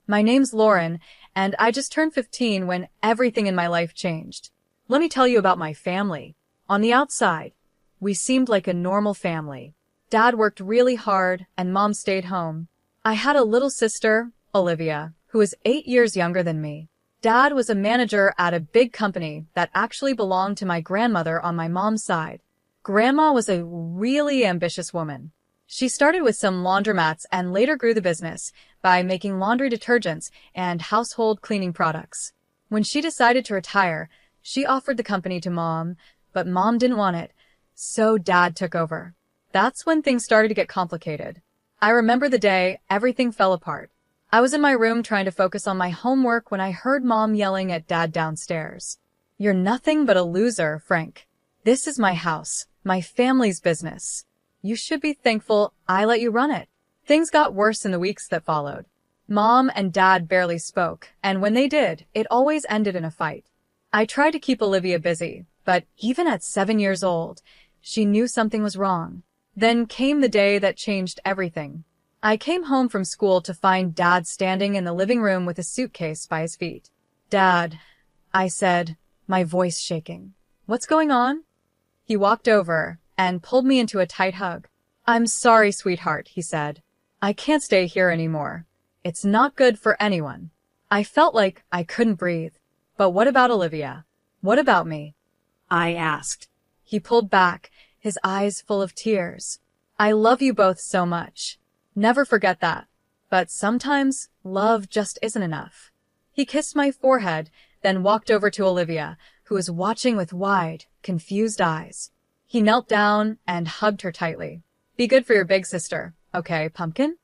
My name's Lauren, and I just turned 15 when everything in my life changed. Let me tell you about my family. On the outside, we seemed like a normal family. Dad worked really hard, and Mom stayed home. I had a little sister, Olivia, who was 8 years younger than me. Dad was a manager at a big company that actually belonged to my grandmother on my mom's side. Grandma was a really ambitious woman. She started with some laundromats and later grew the business by making laundry detergents and household cleaning products. When she decided to retire, she offered the company to Mom, but Mom didn't want it, so Dad took over. That's when things started to get complicated. I remember the day everything fell apart. I was in my room trying to focus on my homework when I heard Mom yelling at Dad downstairs. "You're nothing but a loser, Frank. This is my house, my family's business. You should be thankful I let you run it." Things got worse in the weeks that followed. Mom and Dad barely spoke, and when they did, it always ended in a fight. I tried to keep Olivia busy, but even at 7 years old, she knew something was wrong. Then came the day that changed everything. I came home from school to find Dad standing in the living room with a suitcase by his feet. "Dad," I said, my voice shaking. "What's going on?" He walked over and pulled me into a tight hug. "I'm sorry, sweetheart," he said. "I can't stay here anymore. It's not good for anyone." I felt like I couldn't breathe. "But what about Olivia? What about me?" I asked. He pulled back, his eyes full of tears. "I love you both so much. Never forget that. But sometimes love just isn't enough." He kissed my forehead, then walked over to Olivia, who was watching with wide, confused eyes. He knelt down and hugged her tightly. "Be good for your big sister, okay, pumpkin?"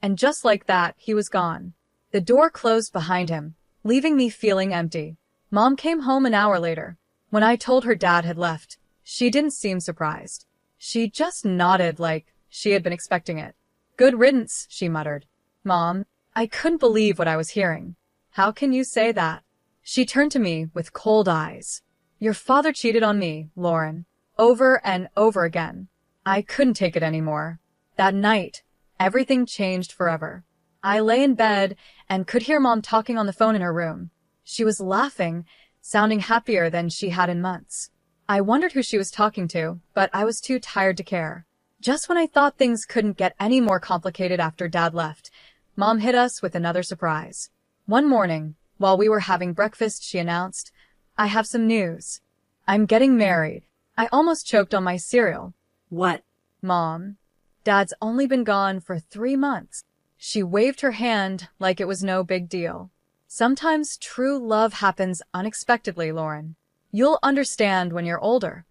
And just like that, he was gone. The door closed behind him, leaving me feeling empty. Mom came home an hour later. When I told her Dad had left, she didn't seem surprised. She just nodded like she had been expecting it. "Good riddance," she muttered. "Mom," I couldn't believe what I was hearing. "How can you say that?" She turned to me with cold eyes. "Your father cheated on me, Lauren. Over and over again." I couldn't take it anymore. That night, everything changed forever. I lay in bed and could hear Mom talking on the phone in her room. She was laughing, sounding happier than she had in months. I wondered who she was talking to, but I was too tired to care. Just when I thought things couldn't get any more complicated after Dad left, Mom hit us with another surprise. One morning, while we were having breakfast, she announced, "I have some news. I'm getting married." I almost choked on my cereal. "What?" "Mom, Dad's only been gone for 3 months." She waved her hand like it was no big deal. "Sometimes true love happens unexpectedly, Lauren. You'll understand when you're older."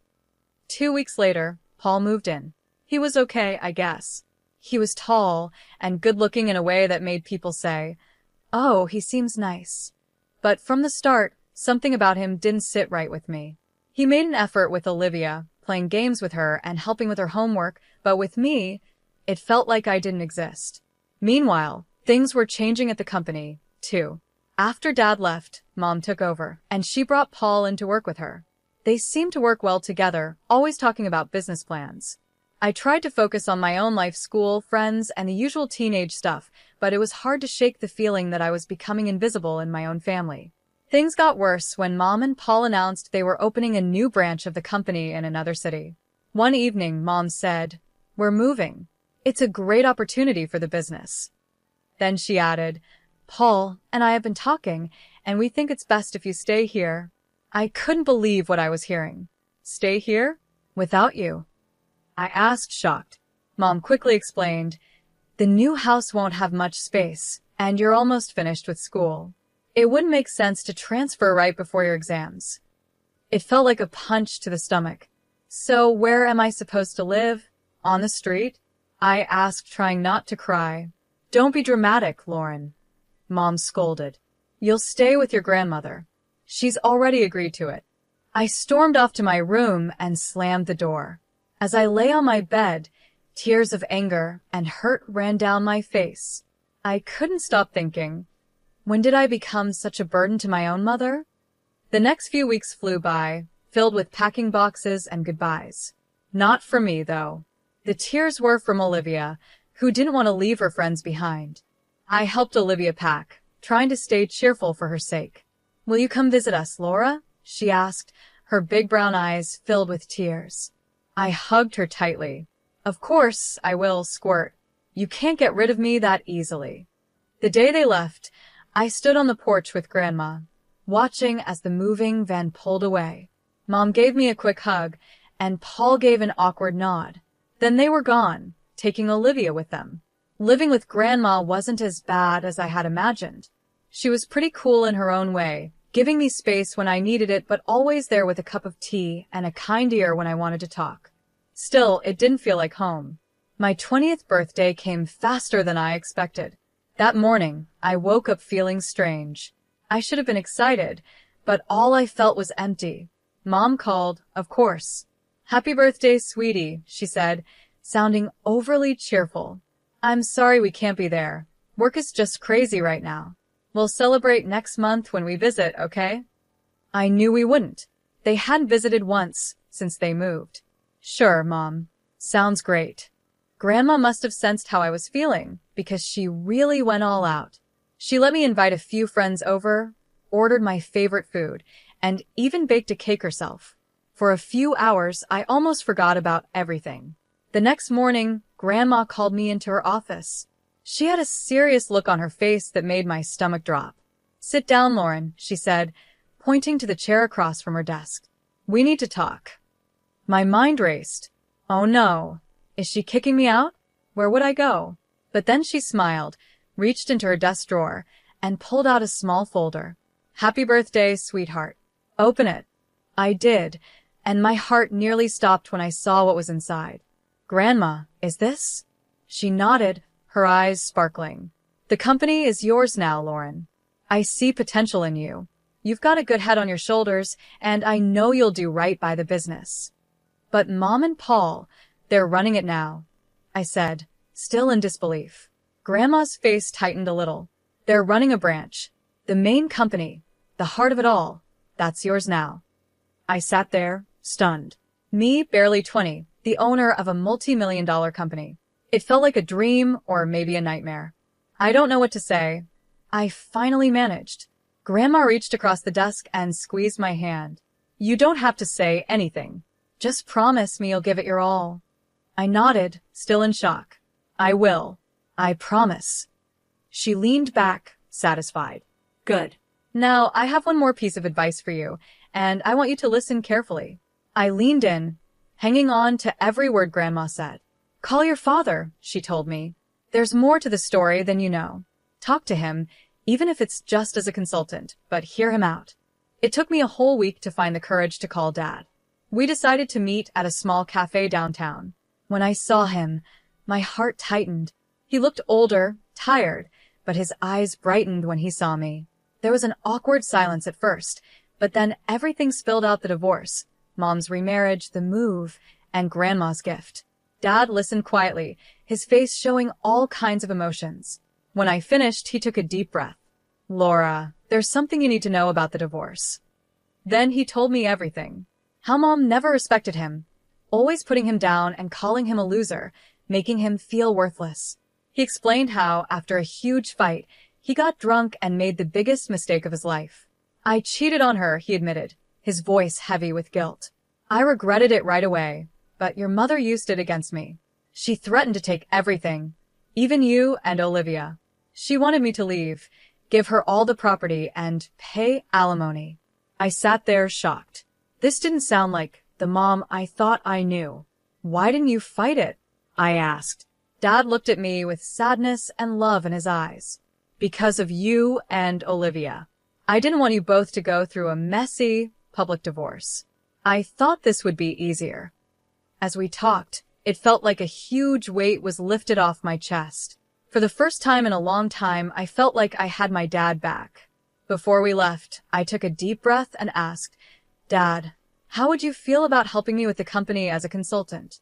2 weeks later, Paul moved in. He was okay, I guess. He was tall and good-looking in a way that made people say, "Oh, he seems nice." But from the start, something about him didn't sit right with me. He made an effort with Olivia, playing games with her and helping with her homework, but with me, it felt like I didn't exist. Meanwhile, things were changing at the company, too. After Dad left, Mom took over, and she brought Paul in to work with her. They seemed to work well together, always talking about business plans. I tried to focus on my own life, school, friends, and the usual teenage stuff, but it was hard to shake the feeling that I was becoming invisible in my own family. Things got worse when Mom and Paul announced they were opening a new branch of the company in another city. One evening, Mom said, "We're moving. It's a great opportunity for the business." Then she added, "Paul and I have been talking, and we think it's best if you stay here." I couldn't believe what I was hearing. "Stay here? Without you?" I asked, shocked. Mom quickly explained, "The new house won't have much space, and you're almost finished with school. It wouldn't make sense to transfer right before your exams." It felt like a punch to the stomach. "So where am I supposed to live? On the street?" I asked, trying not to cry. "Don't be dramatic, Lauren," Mom scolded. "You'll stay with your grandmother. She's already agreed to it." I stormed off to my room and slammed the door. As I lay on my bed, tears of anger and hurt ran down my face. I couldn't stop thinking, when did I become such a burden to my own mother? The next few weeks flew by, filled with packing boxes and goodbyes. Not for me, though. The tears were from Olivia, who didn't want to leave her friends behind. I helped Olivia pack, trying to stay cheerful for her sake. "Will you come visit us, Laura?" she asked, her big brown eyes filled with tears. I hugged her tightly. "Of course I will, Squirt. You can't get rid of me that easily." The day they left, I stood on the porch with Grandma, watching as the moving van pulled away. Mom gave me a quick hug, and Paul gave an awkward nod. Then they were gone, taking Olivia with them. Living with Grandma wasn't as bad as I had imagined. She was pretty cool in her own way, giving me space when I needed it, but always there with a cup of tea and a kind ear when I wanted to talk. Still, it didn't feel like home. My 20th birthday came faster than I expected. That morning, I woke up feeling strange. I should have been excited, but all I felt was empty. Mom called, of course. "Happy birthday, sweetie," she said, sounding overly cheerful. "I'm sorry we can't be there. Work is just crazy right now. We'll celebrate next month when we visit, okay?" I knew we wouldn't. They hadn't visited once since they moved. "Sure, Mom. Sounds great." Grandma must have sensed how I was feeling, because she really went all out. She let me invite a few friends over, ordered my favorite food, and even baked a cake herself. For a few hours, I almost forgot about everything. The next morning, Grandma called me into her office. She had a serious look on her face that made my stomach drop. "Sit down, Lauren," she said, pointing to the chair across from her desk. "We need to talk." My mind raced. Oh no, is she kicking me out? Where would I go? But then she smiled, reached into her desk drawer, and pulled out a small folder. "Happy birthday, sweetheart. Open it." I did, and my heart nearly stopped when I saw what was inside. "Grandma, is this?" She nodded, her eyes sparkling. "The company is yours now, Lauren. I see potential in you. You've got a good head on your shoulders, and I know you'll do right by the business." "But Mom and Paul, they're running it now," I said, still in disbelief. Grandma's face tightened a little. "They're running a branch. The main company, the heart of it all, that's yours now." I sat there, stunned. Me, barely 20, the owner of a multi-million-dollar company. It felt like a dream or maybe a nightmare. I don't know what to say. I finally managed. Grandma reached across the desk and squeezed my hand. "You don't have to say anything. Just promise me you'll give it your all." I nodded, still in shock. "I will. I promise." She leaned back, satisfied. "Good. Now, I have one more piece of advice for you, and I want you to listen carefully." I leaned in, hanging on to every word Grandma said. "Call your father," she told me. "There's more to the story than you know. Talk to him, even if it's just as a consultant, but hear him out." It took me a whole week to find the courage to call Dad. We decided to meet at a small cafe downtown. When I saw him, my heart tightened. He looked older, tired, but his eyes brightened when he saw me. There was an awkward silence at first, but then everything spilled out: the divorce, Mom's remarriage, the move, and Grandma's gift. Dad listened quietly, his face showing all kinds of emotions. When I finished, he took a deep breath. "Laura, there's something you need to know about the divorce." Then he told me everything. How Mom never respected him, always putting him down and calling him a loser, making him feel worthless. He explained how, after a huge fight, he got drunk and made the biggest mistake of his life. "I cheated on her," he admitted, his voice heavy with guilt. "I regretted it right away, but your mother used it against me. She threatened to take everything, even you and Olivia. She wanted me to leave, give her all the property, and pay alimony." I sat there shocked. This didn't sound like the Mom I thought I knew. "Why didn't you fight it?" I asked. Dad looked at me with sadness and love in his eyes. "Because of you and Olivia. I didn't want you both to go through a messy, public divorce. I thought this would be easier." As we talked, it felt like a huge weight was lifted off my chest. For the first time in a long time, I felt like I had my dad back. Before we left, I took a deep breath and asked, "Dad, how would you feel about helping me with the company as a consultant?"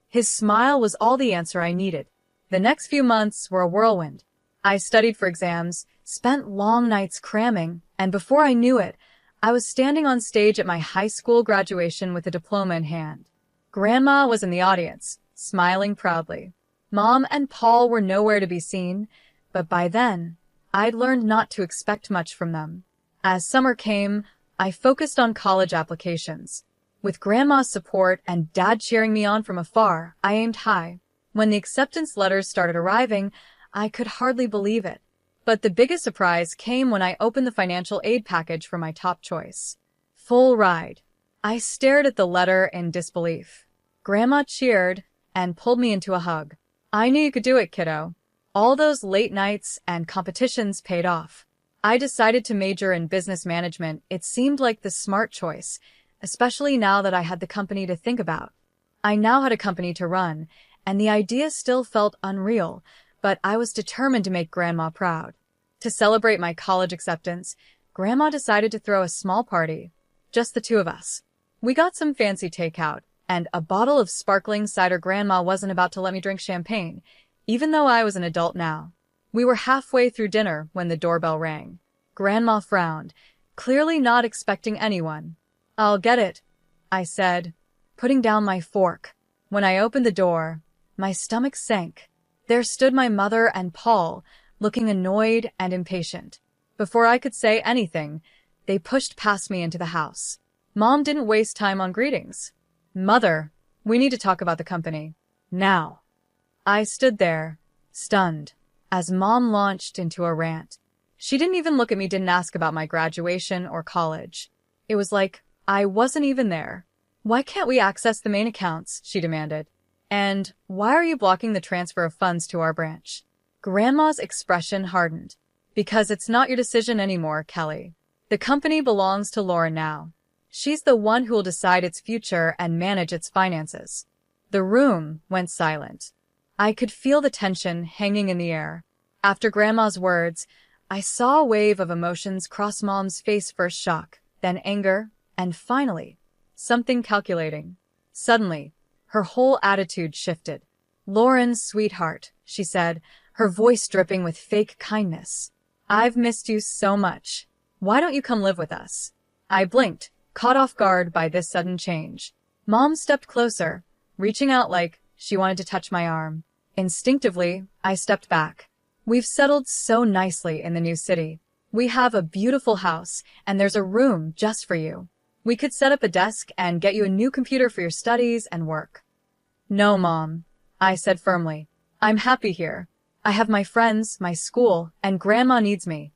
His smile was all the answer I needed. The next few months were a whirlwind. I studied for exams, spent long nights cramming, and before I knew it, I was standing on stage at my high school graduation with a diploma in hand. Grandma was in the audience, smiling proudly. Mom and Paul were nowhere to be seen, but by then, I'd learned not to expect much from them. As summer came, I focused on college applications. With Grandma's support and Dad cheering me on from afar, I aimed high. When the acceptance letters started arriving, I could hardly believe it. But the biggest surprise came when I opened the financial aid package for my top choice. Full ride. I stared at the letter in disbelief. Grandma cheered and pulled me into a hug. I knew you could do it, kiddo. All those late nights and competitions paid off. I decided to major in business management. It seemed like the smart choice, especially now that I had the company to think about. I now had a company to run, and the idea still felt unreal, but I was determined to make Grandma proud. To celebrate my college acceptance, Grandma decided to throw a small party. Just the two of us. We got some fancy takeout, and a bottle of sparkling cider. Grandma wasn't about to let me drink champagne, even though I was an adult now. We were halfway through dinner when the doorbell rang. Grandma frowned, clearly not expecting anyone. "I'll get it," I said, putting down my fork. When I opened the door, my stomach sank. There stood my mother and Paul, looking annoyed and impatient. Before I could say anything, they pushed past me into the house. Mom didn't waste time on greetings. "Mother, we need to talk about the company. Now." I stood there, stunned, as Mom launched into a rant. She didn't even look at me, didn't ask about my graduation or college. It was like I wasn't even there. "Why can't we access the main accounts?" she demanded. "And why are you blocking the transfer of funds to our branch?" Grandma's expression hardened. "Because it's not your decision anymore, Kelly. The company belongs to Lauren now. She's the one who will decide its future and manage its finances." The room went silent. I could feel the tension hanging in the air. After Grandma's words, I saw a wave of emotions cross Mom's face. First shock, then anger, and finally, something calculating. Suddenly, her whole attitude shifted. "Lauren, sweetheart," she said, her voice dripping with fake kindness. "I've missed you so much. Why don't you come live with us?" I blinked, caught off guard by this sudden change. Mom stepped closer, reaching out like she wanted to touch my arm. Instinctively, I stepped back. "We've settled so nicely in the new city. We have a beautiful house, and there's a room just for you. We could set up a desk and get you a new computer for your studies and work." "No, Mom," I said firmly. "I'm happy here. I have my friends, my school, and Grandma needs me."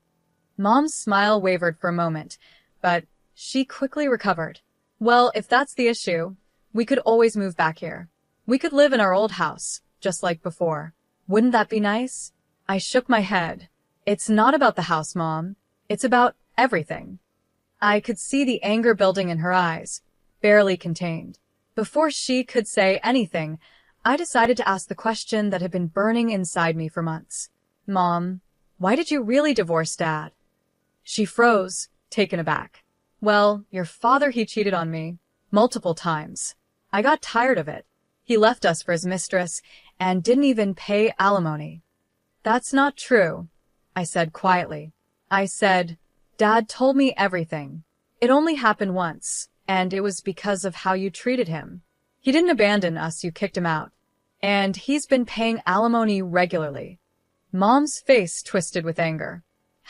Mom's smile wavered for a moment, but she quickly recovered. "Well, if that's the issue, we could always move back here. We could live in our old house, just like before. Wouldn't that be nice?" I shook my head. "It's not about the house, Mom. It's about everything." I could see the anger building in her eyes, barely contained. Before she could say anything, I decided to ask the question that had been burning inside me for months. "Mom, why did you really divorce Dad?" She froze, taken aback. "Well, your father, he cheated on me. Multiple times. I got tired of it. He left us for his mistress and didn't even pay alimony." "That's not true," I said quietly. I said, "Dad told me everything. It only happened once, and it was because of how you treated him. He didn't abandon us, you kicked him out. And he's been paying alimony regularly." Mom's face twisted with anger.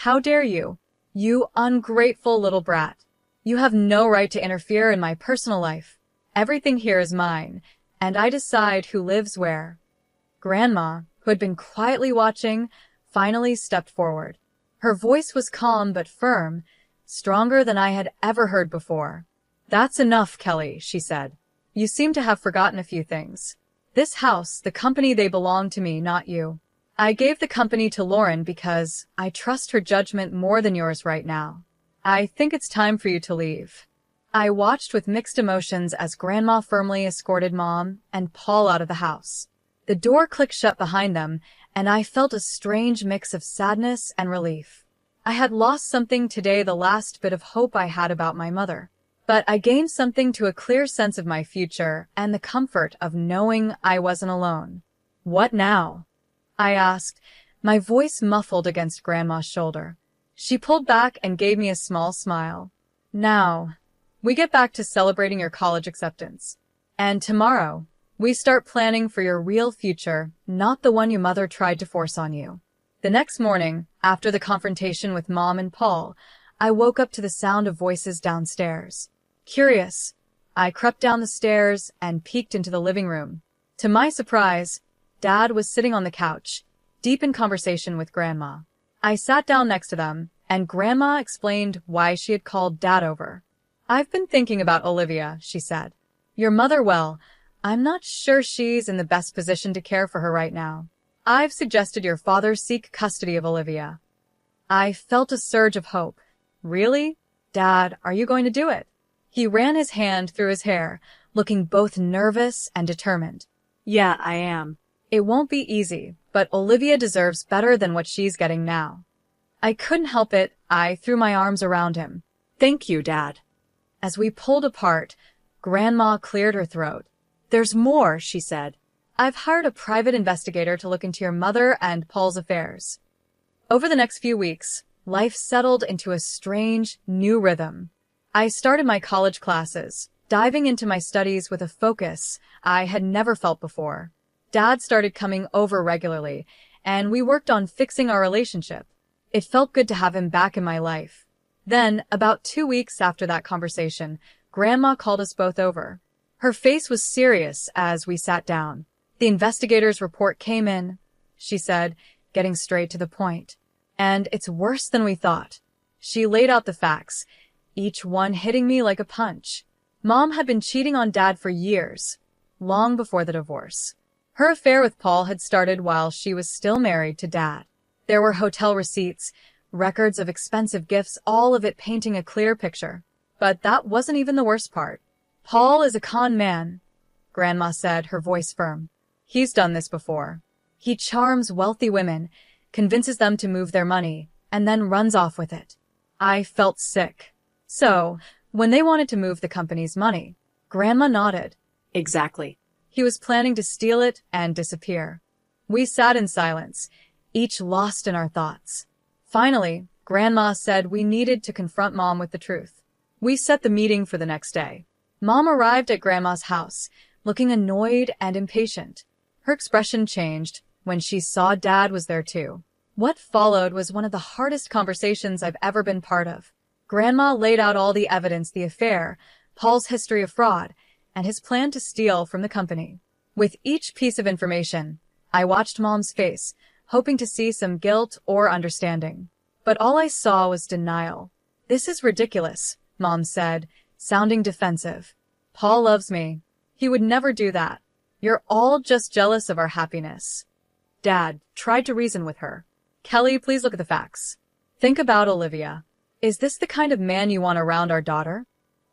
"How dare you? You ungrateful little brat. You have no right to interfere in my personal life. Everything here is mine, and I decide who lives where." Grandma, who had been quietly watching, finally stepped forward. Her voice was calm but firm, stronger than I had ever heard before. "That's enough, Kelly," she said. "You seem to have forgotten a few things. This house, the company, they belong to me, not you. I gave the company to Lauren because I trust her judgment more than yours right now. I think it's time for you to leave." I watched with mixed emotions as Grandma firmly escorted Mom and Paul out of the house. The door clicked shut behind them, and I felt a strange mix of sadness and relief. I had lost something today, the last bit of hope I had about my mother. But I gained something, to a clear sense of my future and the comfort of knowing I wasn't alone. "What now?" I asked, my voice muffled against Grandma's shoulder. She pulled back and gave me a small smile. "Now, we get back to celebrating your college acceptance. And tomorrow, we start planning for your real future, not the one your mother tried to force on you." The next morning, after the confrontation with Mom and Paul, I woke up to the sound of voices downstairs. Curious, I crept down the stairs and peeked into the living room. To my surprise, Dad was sitting on the couch, deep in conversation with Grandma. I sat down next to them, and Grandma explained why she had called Dad over. "I've been thinking about Olivia," she said. "Your mother, well, I'm not sure she's in the best position to care for her right now. I've suggested your father seek custody of Olivia." I felt a surge of hope. "Really? Dad, are you going to do it?" He ran his hand through his hair, looking both nervous and determined. "Yeah, I am. It won't be easy, but Olivia deserves better than what she's getting now." I couldn't help it. I threw my arms around him. "Thank you, Dad." As we pulled apart, Grandma cleared her throat. "There's more," she said. "I've hired a private investigator to look into your mother and Paul's affairs." Over the next few weeks, life settled into a strange, new rhythm. I started my college classes, diving into my studies with a focus I had never felt before. Dad started coming over regularly, and we worked on fixing our relationship. It felt good to have him back in my life. Then, about 2 weeks after that conversation, Grandma called us both over. Her face was serious as we sat down. "The investigator's report came in," she said, getting straight to the point. "And it's worse than we thought." She laid out the facts, each one hitting me like a punch. Mom had been cheating on Dad for years, long before the divorce. Her affair with Paul had started while she was still married to Dad. There were hotel receipts, records of expensive gifts, all of it painting a clear picture. But that wasn't even the worst part. "Paul is a con man," Grandma said, her voice firm. "He's done this before. He charms wealthy women, convinces them to move their money, and then runs off with it." I felt sick. "So, when they wanted to move the company's money," Grandma nodded. "Exactly. He was planning to steal it and disappear." We sat in silence, each lost in our thoughts. Finally, Grandma said we needed to confront Mom with the truth. We set the meeting for the next day. Mom arrived at Grandma's house, looking annoyed and impatient. Her expression changed when she saw Dad was there too. What followed was one of the hardest conversations I've ever been part of. Grandma laid out all the evidence, the affair, Paul's history of fraud, and his plan to steal from the company. With each piece of information, I watched Mom's face, hoping to see some guilt or understanding. But all I saw was denial. "This is ridiculous," Mom said, sounding defensive. "Paul loves me. He would never do that. You're all just jealous of our happiness." Dad tried to reason with her. "Kelly, please look at the facts. Think about Olivia. Is this the kind of man you want around our daughter?"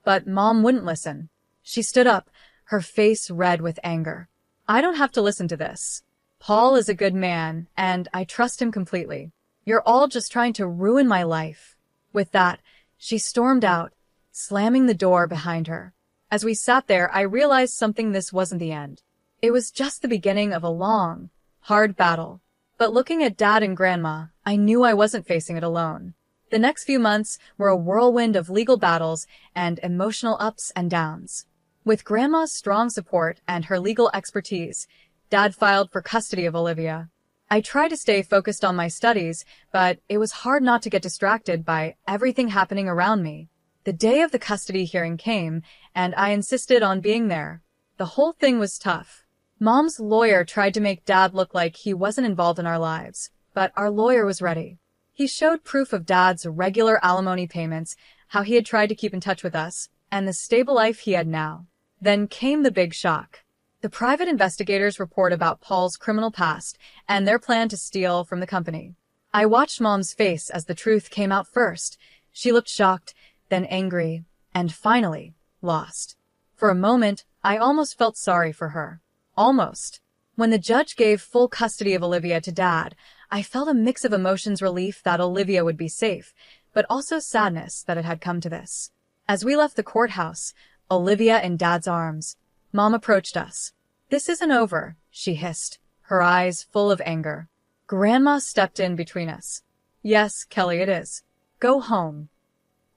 But Mom wouldn't listen. She stood up, her face red with anger. "I don't have to listen to this. Paul is a good man, and I trust him completely. You're all just trying to ruin my life." With that, she stormed out, slamming the door behind her. As we sat there, I realized something. This wasn't the end. It was just the beginning of a long, hard battle. But looking at Dad and Grandma, I knew I wasn't facing it alone. The next few months were a whirlwind of legal battles and emotional ups and downs. With Grandma's strong support and her legal expertise, Dad filed for custody of Olivia. I tried to stay focused on my studies, but it was hard not to get distracted by everything happening around me. The day of the custody hearing came, and I insisted on being there. The whole thing was tough. Mom's lawyer tried to make Dad look like he wasn't involved in our lives, but our lawyer was ready. He showed proof of Dad's regular alimony payments, how he had tried to keep in touch with us, and the stable life he had now. Then came the big shock. The private investigators' report about Paul's criminal past and their plan to steal from the company. I watched Mom's face as the truth came out first. She looked shocked, then angry, and finally, lost. For a moment, I almost felt sorry for her. Almost. When the judge gave full custody of Olivia to Dad, I felt a mix of emotions: relief that Olivia would be safe, but also sadness that it had come to this. As we left the courthouse, Olivia in Dad's arms, Mom approached us. "This isn't over," she hissed, her eyes full of anger. Grandma stepped in between us. "Yes, Kelly, it is. Go home."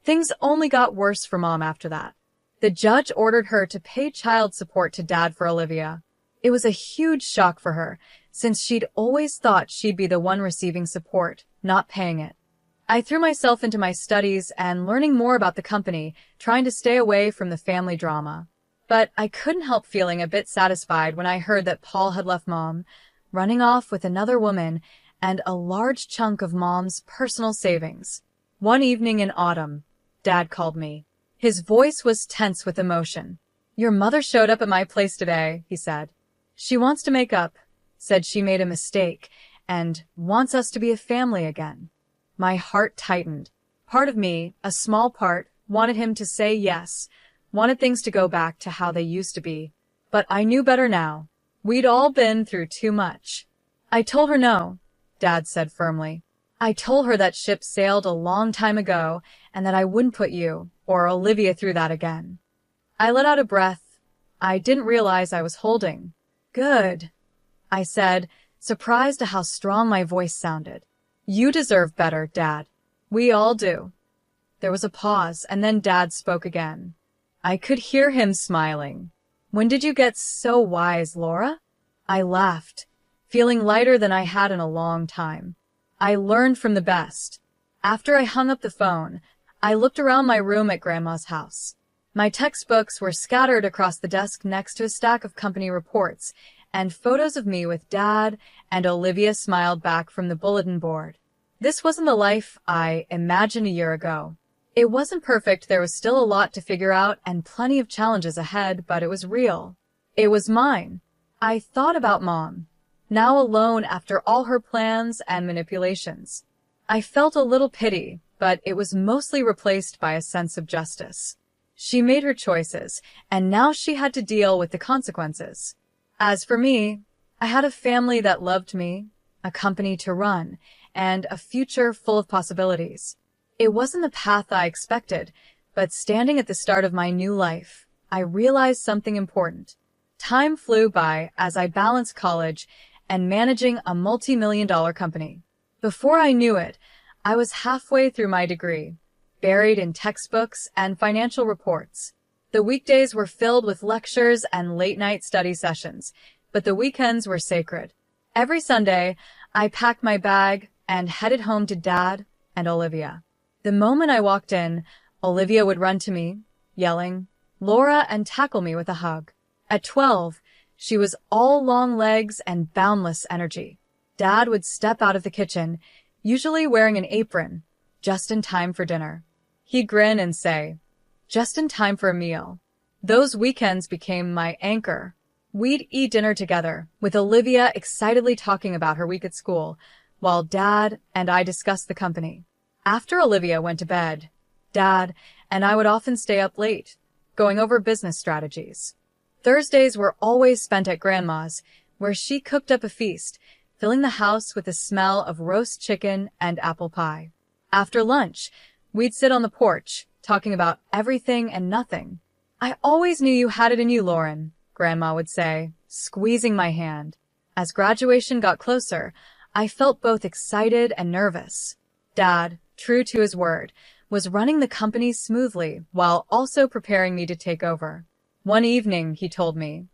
Things only got worse for Mom after that. The judge ordered her to pay child support to Dad for Olivia. It was a huge shock for her, since she'd always thought she'd be the one receiving support, not paying it. I threw myself into my studies and learning more about the company, trying to stay away from the family drama. But I couldn't help feeling a bit satisfied when I heard that Paul had left Mom, running off with another woman and a large chunk of Mom's personal savings. One evening in autumn, Dad called me. His voice was tense with emotion. "Your mother showed up at my place today," he said. "She wants to make up, said she made a mistake, and wants us to be a family again." My heart tightened. Part of me, a small part, wanted him to say yes, wanted things to go back to how they used to be. But I knew better now. We'd all been through too much. "I told her no," Dad said firmly. "I told her that ship sailed a long time ago and that I wouldn't put you or Olivia through that again." I let out a breath. I didn't realize I was holding. "Good," I said, surprised at how strong my voice sounded. "You deserve better, Dad. We all do." There was a pause, and then Dad spoke again. I could hear him smiling. "When did you get so wise, Laura?" I laughed, feeling lighter than I had in a long time. "I learned from the best." After I hung up the phone, I looked around my room at Grandma's house. My textbooks were scattered across the desk next to a stack of company reports, and photos of me with Dad and Olivia smiled back from the bulletin board. This wasn't the life I imagined a year ago. It wasn't perfect, there was still a lot to figure out and plenty of challenges ahead, but it was real. It was mine. I thought about Mom, now alone after all her plans and manipulations. I felt a little pity, but it was mostly replaced by a sense of justice. She made her choices, and now she had to deal with the consequences. As for me, I had a family that loved me, a company to run, and a future full of possibilities. It wasn't the path I expected, but standing at the start of my new life, I realized something important. Time flew by as I balanced college and managing a multi-million-dollar company. Before I knew it, I was halfway through my degree, buried in textbooks and financial reports. The weekdays were filled with lectures and late-night study sessions, but the weekends were sacred. Every Sunday, I packed my bag and headed home to Dad and Olivia. The moment I walked in, Olivia would run to me, yelling, "Laura," and tackle me with a hug. At 12, she was all long legs and boundless energy. Dad would step out of the kitchen, usually wearing an apron, just in time for dinner. He'd grin and say, "Just in time for a meal." Those weekends became my anchor. We'd eat dinner together, with Olivia excitedly talking about her week at school, while Dad and I discussed the company. After Olivia went to bed, Dad and I would often stay up late, going over business strategies. Thursdays were always spent at Grandma's, where she cooked up a feast, filling the house with the smell of roast chicken and apple pie. After lunch, we'd sit on the porch, talking about everything and nothing. "I always knew you had it in you, Lauren," Grandma would say, squeezing my hand. As graduation got closer, I felt both excited and nervous. Dad, true to his word, was running the company smoothly while also preparing me to take over. One evening, he told me,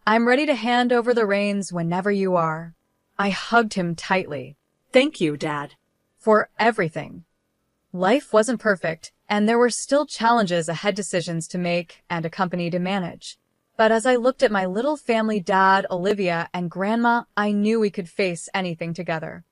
"I'm ready to hand over the reins whenever you are." I hugged him tightly. "Thank you, Dad, for everything." Life wasn't perfect, and there were still challenges ahead, decisions to make and a company to manage. But as I looked at my little family, Dad, Olivia, and Grandma, I knew we could face anything together.